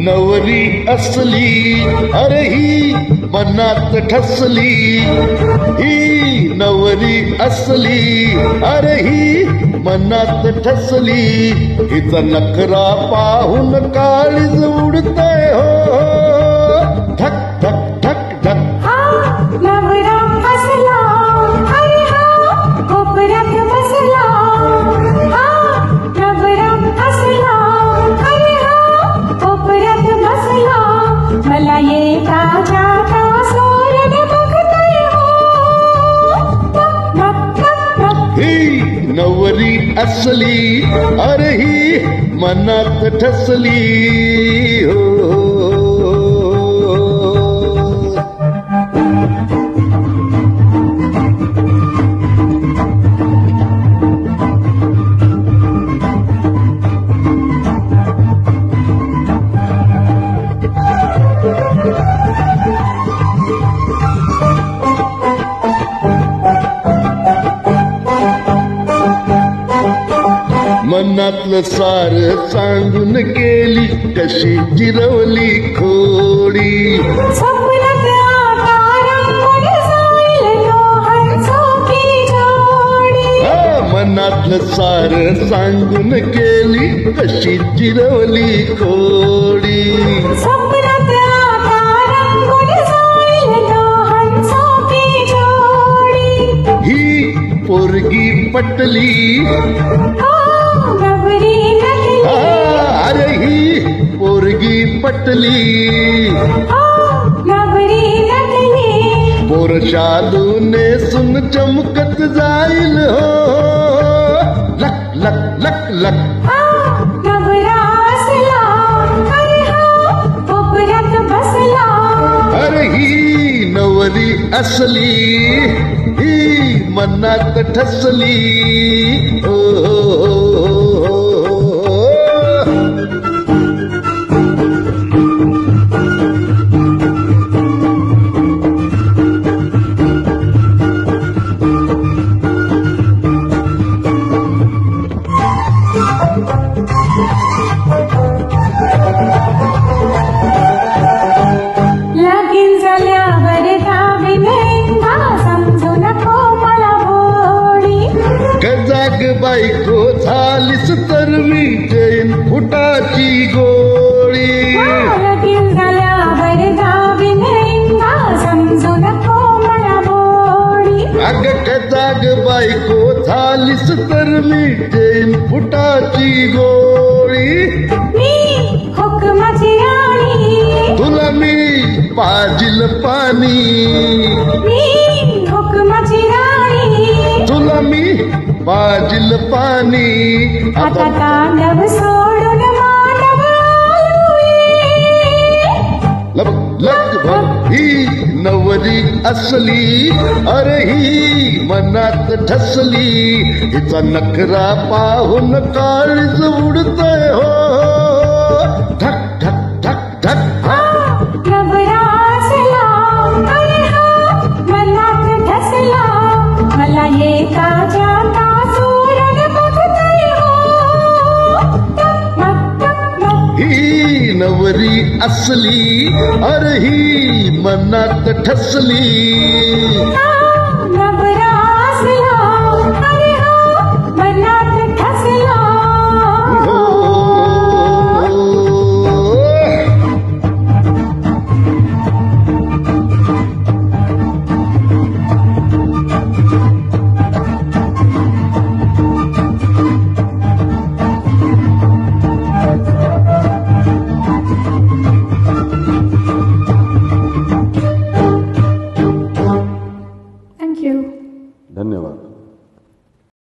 नवरी असली अरे ही मनात ठसली, ही नवरी असली अरे ही मनात ठसली, हिचा नखरा पाहून काळीज उडतय हो, धक धक धक धक. नवरा हसला अरे हा कोपऱ्यात बसला, नवरा हसला अरे हा कोपऱ्यात बसला, मला येता जाता सोरड बघतोय हो, ही नवरी असली अरे ही मनात ठसली हो. मनातलं सार सांगून केली कशी जिरवली खोडी, स्वप्नात आकारांवर जाईल लोहांचोकी जोडी, मनातलं सार सांगून केली कशी जिरवली खोडी, स्वप्नात आकारांवर जाईल लोहांचोकी जोडी, ही पोरगी पटली अरे ही पोरगी पटली, पोर शालू नेसून चमकत जाईल हो, लक लक लक लक. नवरा असला अरे हा कोपऱ्यात बसला, अरे ही नवरी असली ही मनात ठसली हो, हो, हो, हो. लगीन झाल्यावर जावी नेंदा समजू नको मला भोळी, गजाग बायको झालीस तर मी जैन फुटाची गोळी, लगीन झाल्यावर जावी नेंदा समजू नको मला भोळी, अग गजाग बायको झालीस तर मी जैन फुटाची गोळी, मी हुकमाची राणी तुला मी पाजिल पाणी, मी हुकमाची राणी तुला मी पाजिल पाणी, आता तांडव सोडून मानव आलोय, लग लग ही नवरी असली अरे ही मनात ठसली, हिचा नखरा पाहून काळीज उडतय हो, धक धक धक धक. नवरा असला अरे हा मनात ठसला, मला येता जाता सोरड बघतोय हो, ही नवरी असली अरे ही मनात ठसली.